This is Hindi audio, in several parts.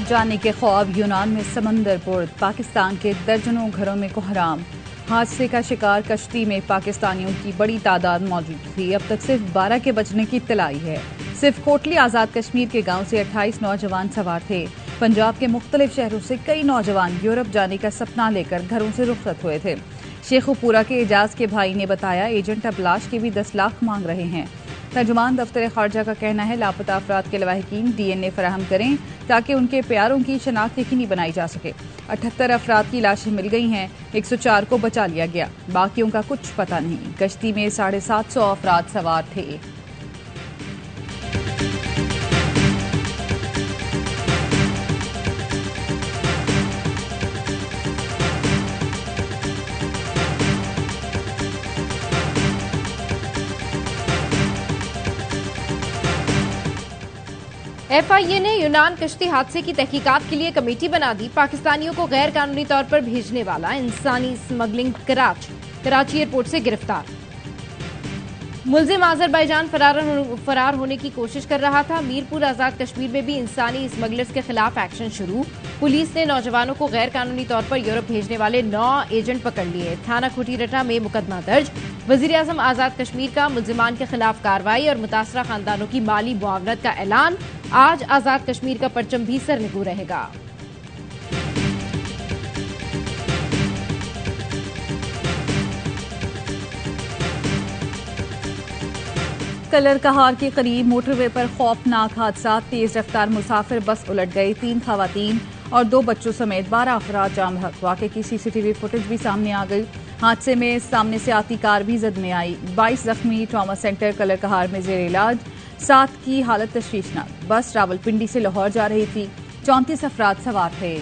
यूरोप जाने के ख्वाब, यूनान में समंदर बुर्द, पाकिस्तान के दर्जनों घरों में कोहराम। हादसे का शिकार कश्ती में पाकिस्तानियों की बड़ी तादाद मौजूद थी। अब तक सिर्फ 12 के बचने की इत्तला आई है। सिर्फ कोटली आजाद कश्मीर के गांव से 28 नौजवान सवार थे। पंजाब के मुख्तलिफ शहरों से कई नौजवान यूरोप जाने का सपना लेकर घरों से रुखसत हुए थे। शेखुपुरा के एजाज के भाई ने बताया, एजेंट अब लाश के भी 10 लाख मांग रहे हैं। तर्जुमान दफ्तर खारजा का कहना है, लापता अफराद के लवाहिकीन DNA फराहम करें ताकि उनके प्यारों की शनाख्त यकीनी बनाई जा सके। 78 अफराद की लाशें मिल गई हैं, 104 को बचा लिया गया, बाकियों का कुछ पता नहीं। कश्ती में 750 अफराद सवार थे। FIA ने यूनान कश्ती हादसे की तहकीकात के लिए कमेटी बना दी। पाकिस्तानियों को गैर कानूनी तौर पर भेजने वाला इंसानी स्मगलिंग कराची एयरपोर्ट से गिरफ्तार। मुलजिम आजरबाईजान फरार होने की कोशिश कर रहा था। मीरपुर आजाद कश्मीर में भी इंसानी स्मगलर्स के खिलाफ एक्शन शुरू। पुलिस ने नौजवानों को गैर कानूनी तौर पर यूरोप भेजने वाले 9 एजेंट पकड़ लिए। थाना खुटीरटा में मुकदमा दर्ज। वजीर आजम आजाद कश्मीर का मुलजिमान के खिलाफ कार्रवाई और मुतासरा खानदानों की माली मुआवनत का ऐलान। आज आजाद कश्मीर का परचम भी सरनिगू रहेगा। कलर कहार के करीब मोटरवे पर खौफनाक हादसा। तेज रफ्तार मुसाफिर बस उलट गई। 3 खवातीन और 2 बच्चों समेत 12 अफराद जाम बहक। वाक़े की CCTV फुटेज भी सामने आ गई। हादसे में सामने से आती कार भी जद में आई। 22 जख्मी। ट्रॉमा सेंटर कलर कहार में जेर इलाज। 7 की हालत तशवीशनाक। बस रावलपिंडी से लाहौर जा रही थी। 34 अफराद सवार थे।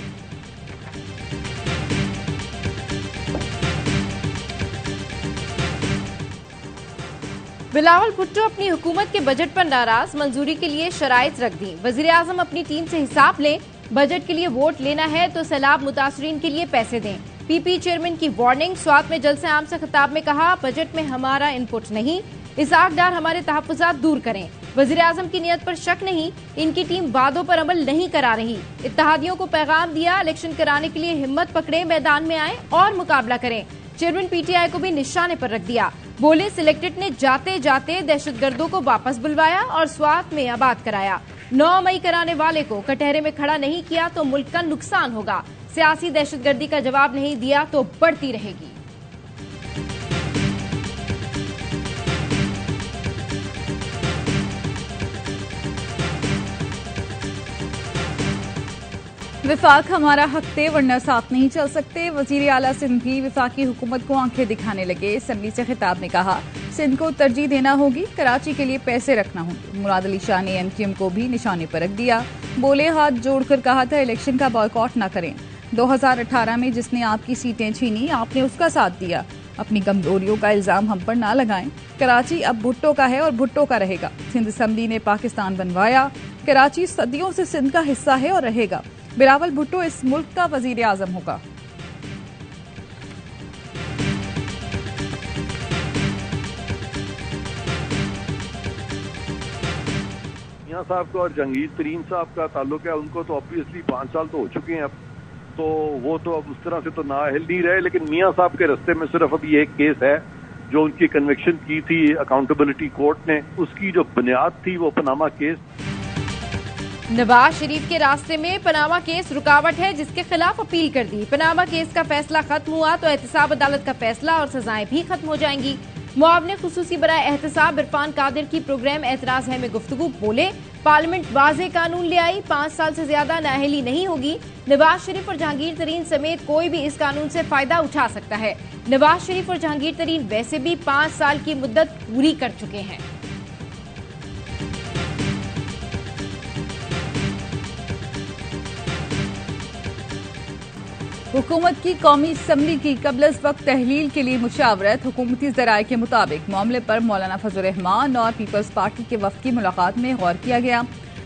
बिलावल भुट्टो अपनी हुकूमत के बजट पर नाराज। मंजूरी के लिए शराइत रख दी। वजीर आजम अपनी टीम से हिसाब लें। बजट के लिए वोट लेना है तो सैलाब मुतासरीन के लिए पैसे दें। PP चेयरमैन की वार्निंग। स्वात में जलसे आम से खिताब में कहा, बजट में हमारा इनपुट नहीं, इसाक डार हमारे तहफ्फुजात दूर करें। वजीर आजम की नीयत पर शक नहीं, इनकी टीम वादों पर अमल नहीं करा रही। इत्तेहादियों को पैगाम दिया, इलेक्शन कराने के लिए हिम्मत पकड़े, मैदान में आए और मुकाबला करें। चेयरमैन PTI को भी निशाने पर रख दिया। बोले, सिलेक्टेड ने जाते जाते दहशतगर्दों को वापस बुलवाया और स्वात में आबाद कराया। 9 मई कराने वाले को कटहरे में खड़ा नहीं किया तो मुल्क का नुकसान होगा। सियासी दहशतगर्दी का जवाब नहीं दिया तो बढ़ती रहेगी। विफाक हमारा हक थे वरना साथ नहीं चल सकते। वजीर आला सिंध भी विफाकी हुकूमत को आंखें दिखाने लगे। असम्बली से खिताब में कहा, सिंध को तरजीह देना होगी, कराची के लिए पैसे रखना होंगे। मुराद अली शाह ने MQM को भी निशाने पर रख दिया। बोले, हाथ जोड़कर कहा था इलेक्शन का बॉयकॉट न करें। 2018 में जिसने आपकी सीटें छीनी, आपने उसका साथ दिया। अपनी कमजोरियों का इल्जाम हम पर ना लगाएं। कराची अब भुट्टो का है और भुट्टो का रहेगा। सिंध असम्बली ने पाकिस्तान बनवाया। कराची सदियों से सिंध का हिस्सा है और रहेगा। बिलावल भुट्टो इस मुल्क का वजीर आजम होगा। मियां साहब का और जहांगीर तरीन साहब का ताल्लुक है, उनको तो ऑब्वियसली 5 साल तो हो चुके हैं अब, तो वो तो अब उस तरह से तो नाअहल नहीं रहे। लेकिन मियां साहब के रास्ते में सिर्फ अभी एक केस है जो उनकी कन्विक्शन की थी अकाउंटेबिलिटी कोर्ट ने, उसकी जो बुनियाद थी वो पनामा केस। नवाज शरीफ के रास्ते में पनामा केस रुकावट है, जिसके खिलाफ अपील कर दी। पनामा केस का फैसला खत्म हुआ तो एहतसाब अदालत का फैसला और सजाएं भी खत्म हो जाएंगी। मुआवने खुसूसी बराए एहतसाब इरफान कादिर की प्रोग्राम एतराज है में गुफ्तगू। बोले, पार्लियामेंट वाज़े कानून ले आई, 5 साल से ज्यादा नाअहली नहीं होगी। नवाज शरीफ और जहांगीर तरीन समेत कोई भी इस कानून से फायदा उठा सकता है। नवाज शरीफ और जहांगीर तरीन वैसे भी 5 साल की मुद्दत पूरी कर चुके हैं। हुकूमत की कौमी असम्बली की कबल वक्त तहलील के लिए मुशावरत। हुकूमती जराये के मुताबिक मामले पर मौलाना फजल रहमान और पीपल्स पार्टी के वफ्द की मुलाकात में गौर किया गया।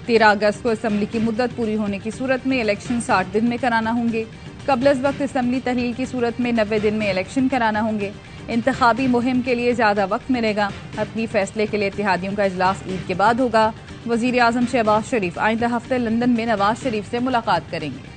13 अगस्त को असम्बली की मुद्दत पूरी होने की सूरत में इलेक्शन 60 दिन में कराना होंगे। कबल वक्त असम्बली तहलील की सूरत में 90 दिन में इलेक्शन कराना होंगे। इंतखाबी मुहिम के लिए ज्यादा वक्त मिलेगा। अपनी फैसले के लिए इत्तेहादियों का इजलास ईद के बाद होगा। वजीर आजम शहबाज शरीफ आइंदा हफ्ते लंदन में नवाज शरीफ से मुलाकात करेंगे।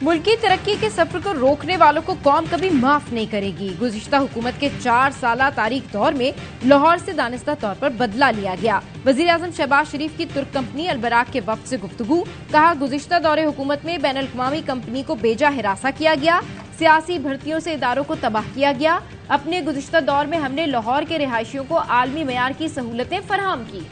मुल्क की तरक्की के सफर को रोकने वालों को कौम कभी माफ नहीं करेगी। गुज़िश्ता हुकूमत के 4 साला तारीख दौर में लाहौर से दानिस्ता तौर पर बदला लिया गया। वजीर आजम शहबाज शरीफ की तुर्क कंपनी अलबराक के वफ्द से गुफ्तगू। कहा, गुज़िश्ता दौरे हुकूमत में बैन अल-अक़वामी कंपनी को बेजा हिरासा किया गया, सियासी भर्तियों से इदारों को तबाह किया गया। अपने गुज़िश्ता दौर में हमने लाहौर के रिहायशियों को आलमी मयार की सहूलतें फराहम की।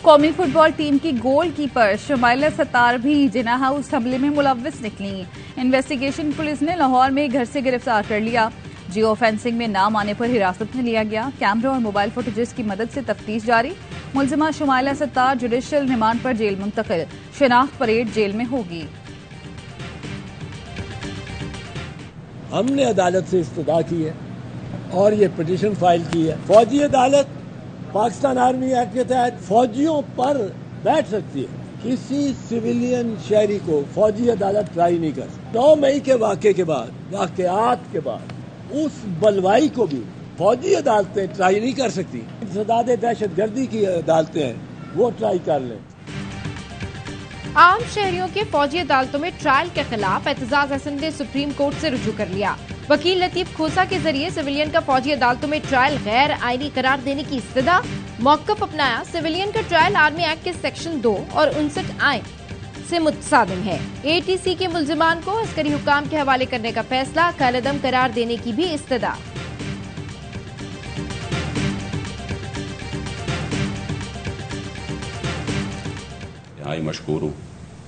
कौमी फुटबॉल टीम की गोलकीपर शुमाइला सत्तार भी जिना हाउस हमले में मुलव्विस निकली। इन्वेस्टिगेशन पुलिस ने लाहौर में घर से गिरफ्तार कर लिया। जियो फेंसिंग में नाम आने पर हिरासत में लिया गया। कैमरा और मोबाइल फुटेजेस की मदद से तफ्तीश जारी। मुलजिमा शुमाइला सत्तार जुडिशियल रिमांड पर जेल मुंतकिल। शनाख्त परेड जेल में होगी। हमने अदालत से इस्तदा की है और ये पिटीशन फाइल की है। फौजी अदालत पाकिस्तान आर्मी एक्ट के तहत फौजियों पर बैठ सकती है। किसी सिविलियन शहरी को फौजी अदालत ट्राई नहीं कर सकती। 9 मई के वाकयात के बाद उस बलवाई को भी फौजी अदालतें ट्राई नहीं कर सकती। सदादे दहशतगर्दी की अदालतें हैं, वो ट्राई कर लें। आम शहरियों के फौजी अदालतों में ट्रायल के खिलाफ एतजाज हसन ने सुप्रीम कोर्ट से रुजू कर लिया। वकील लतीफ खोसा के जरिए सिविलियन का फौजी अदालतों में ट्रायल गैर आईनी करार देने की इस्तदा। मौक़िफ़ अपनाया, सिविलियन का ट्रायल आर्मी एक्ट के सेक्शन 2 और 59 आइन से मुतसादिम है। ATC के मुल्जिमान को अस्करी हुकाम के हवाले करने का फैसला, कालेदम करार देने की भी इस्तदा। यहाँ मशकूर हूँ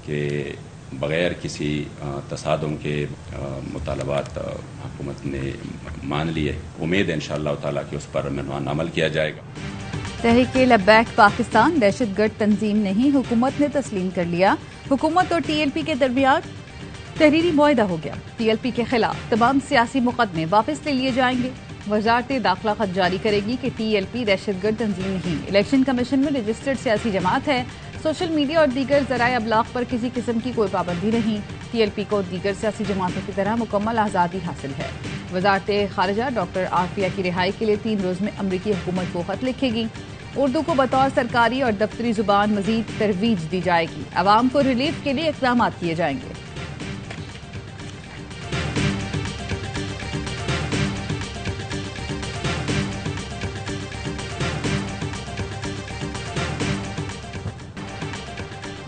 कि बगैर किसी तसादुम के मुतालबात हुकूमत ने मान लिए। उम्मीद है इंशाअल्लाह ताला कि उस पर अमल किया जाएगा। तहरीक लब्बैक पाकिस्तान दहशतगर्द तंजीम नहीं, हुकूमत ने तस्लीम कर लिया। हुकूमत और TLP के दरमियान तहरीरी मुआहदा हो गया। TLP के खिलाफ तमाम सियासी मुकदमे वापस ले लिए जाएंगे। वजारत दाखिला खत जारी करेगी कि TLP दहशतगर्द तंजीम नहीं, इलेक्शन कमीशन में रजिस्टर्ड सियासी जमात है। सोशल मीडिया और दीगर ज़राए अबलाग पर किसी किस्म की कोई पाबंदी नहीं। TLP को दीगर सियासी जमातों की तरह मुकम्मल आज़ादी हासिल है। वजारत खारजा डॉक्टर आफिया की रिहाई के लिए 3 रोज़ में अमरीकी हुकूमत को खत लिखेगी। उर्दू को बतौर सरकारी और दफ्तरी जुबान मजीद तरवीज दी जाएगी। अवाम को रिलीफ के लिए इक़दाम किए जाएंगे।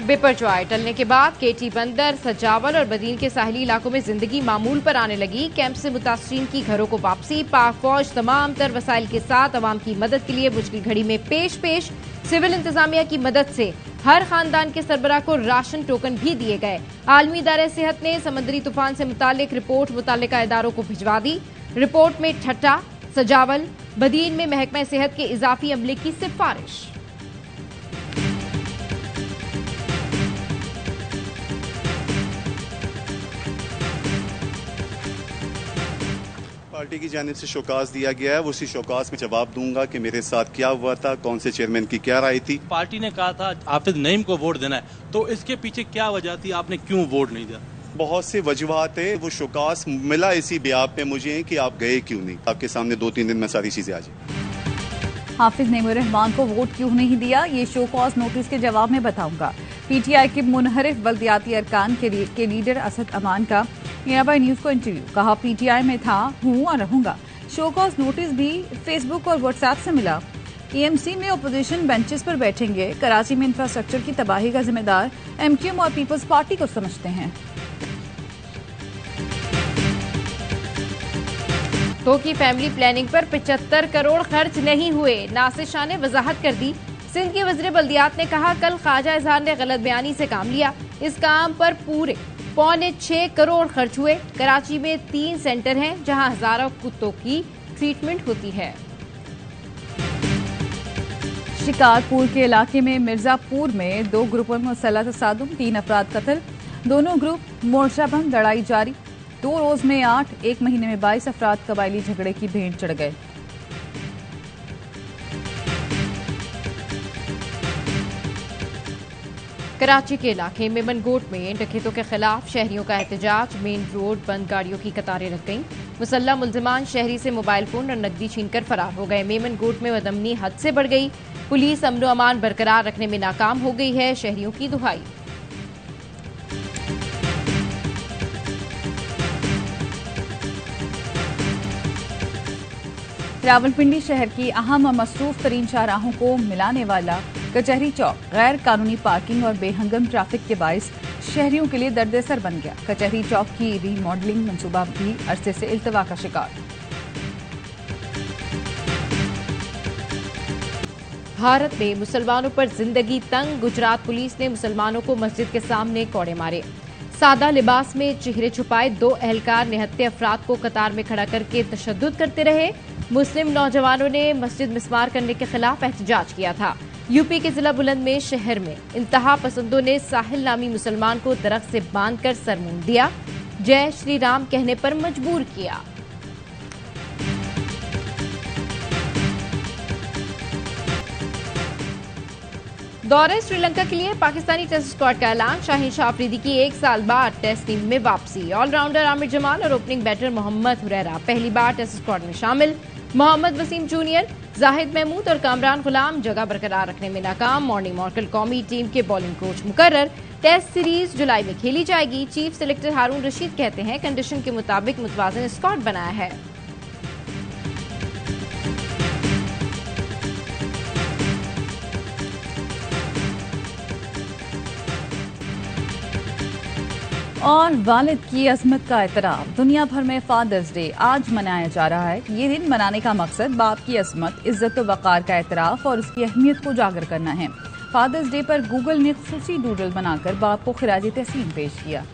बिपरजॉय टलने के बाद केटी बंदर, सजावल और बदीन के साहिली इलाकों में जिंदगी मामूल पर आने लगी। कैंप से मुतासरीन की घरों को वापसी। पाक फौज तमाम तर वसाइल के साथ अवाम की मदद के लिए मुश्किल घड़ी में पेश। सिविल इंतजामिया की मदद से हर खानदान के सरबराह को राशन टोकन भी दिए गए। आलमी इदारे सेहत ने समंदरी तूफान से मुतालिक रिपोर्ट मुतालिका इदारों को भिजवा दी। रिपोर्ट में ठट्टा, सजावल, बदीन में महकमा सेहत के इजाफी अमले की सिफारिश। पार्टी की जानिब से शोकास दिया गया है, उसी शोकास में जवाब दूंगा कि मेरे साथ क्या हुआ था, कौन से चेयरमैन की क्या राय थी। पार्टी ने कहा था हाफिज नईम को वोट देना है, तो इसके पीछे क्या वजह थी, आपने क्यों वोट नहीं दिया? बहुत से वजूहात है। वो शोकास मिला इसी ब्याप पे मुझे कि आप गए क्यों नहीं। आपके सामने 2-3 दिन में सारी चीजें आ जाए। हाफिज नईमुर रहमान को वोट क्यों नहीं दिया, ये शो कॉज नोटिस के जवाब में बताऊंगा। PTI के मुनहरिफ बल्दियाती अरकान के लीडर असद अमान का मीराबाई न्यूज को इंटरव्यू। कहा, PTI में था, हूं और रहूंगा। शो कॉज नोटिस भी फेसबुक और व्हाट्सएप से मिला। EMC में अपोजिशन बेंचेस पर बैठेंगे। कराची में इंफ्रास्ट्रक्चर की तबाही का जिम्मेदार MQM और पीपल्स पार्टी को समझते हैं। तो की फैमिली प्लानिंग पर 75 करोड़ खर्च नहीं हुए। नासिर शाह ने वजाहत कर दी। सिंध के वज़ीर बल्दियात ने कहा, कल ख्वाजा इजहार ने गलत बयानी से काम लिया। इस काम पर पूरे 6.25 करोड़ खर्च हुए। कराची में 3 सेंटर हैं जहां हजारों कुत्तों की ट्रीटमेंट होती है। शिकारपुर के इलाके में मिर्जापुर में 2 ग्रुपों में मुसल्लह तसादुम, 3 अफराद कत्ल। दोनों ग्रुप मोर्चाबंद लड़ाई जारी। 2 रोज में 8, 1 महीने में 22 अफराद कबायली झगड़े की भेंट चढ़ गए। कराची के इलाके मेमनगोट में डकैतों के खिलाफ शहरियों का एहतजाज। मेन रोड बंद, गाड़ियों की कतारें लग गईं। मुसल्लह मुल्जिमान शहरी से मोबाइल फोन और नकदी छीनकर फरार हो गए। मेमनगोट में बदअमनी हद से बढ़ गई। पुलिस अमन अमान बरकरार रखने में नाकाम हो गई है। शहरियों की दुहाई। रावलपिंडी शहर की अहम और मसरूफ तरीन शाहराहों को मिलाने वाला कचहरी चौक गैर कानूनी पार्किंग और बेहंगम ट्रैफिक के बायस शहरियों के लिए दर्द-ए-सर बन गया। कचहरी चौक की रीमॉडलिंग मंसूबा भी अरसे से इल्तवा का शिकार। भारत में मुसलमानों पर जिंदगी तंग। गुजरात पुलिस ने मुसलमानों को मस्जिद के सामने कोड़े मारे। सादा लिबास में चेहरे छुपाए 2 एहलकार निहत्थे अफराद को कतार में खड़ा करके तशद्दुद करते रहे। मुस्लिम नौजवानों ने मस्जिद मिस्मार करने के खिलाफ एहतजाज किया था। यूपी के जिला बुलंदशहर शहर में इंतहा पसंदों ने साहिल नामी मुसलमान को दरख्त से बांधकर सर मूंद दिया। जय श्री राम कहने पर मजबूर किया। दौरे श्रीलंका के लिए पाकिस्तानी टेस्ट स्क्वाड का ऐलान। शाहीन शाह अफरीदी की 1 साल बाद टेस्ट टीम में वापसी। ऑलराउंडर आमिर जमाल और ओपनिंग बैटर मोहम्मद हुरैरा पहली बार टेस्ट स्क्वाड में शामिल। मोहम्मद वसीम जूनियर, जाहिद महमूद और कामरान गुलाम जगह बरकरार रखने में नाकाम। मॉर्निंग मॉर्कल कौमी टीम के बॉलिंग कोच मुकर्रर। टेस्ट सीरीज जुलाई में खेली जाएगी। चीफ सिलेक्टर हारून रशीद कहते हैं कंडीशन के मुताबिक मुतवाज़िन स्क्वाड बनाया है। और वालिद की अजमत का एतराफ। दुनिया भर में फादर्स डे आज मनाया जा रहा है। ये दिन मनाने का मकसद बाप की अजमत, इज्जत व वक़ार का एतराफ और उसकी अहमियत को उजागर करना है। फादर्स डे पर गूगल ने खुसूसी डूडल बनाकर बाप को खिराज तहसीन पेश किया।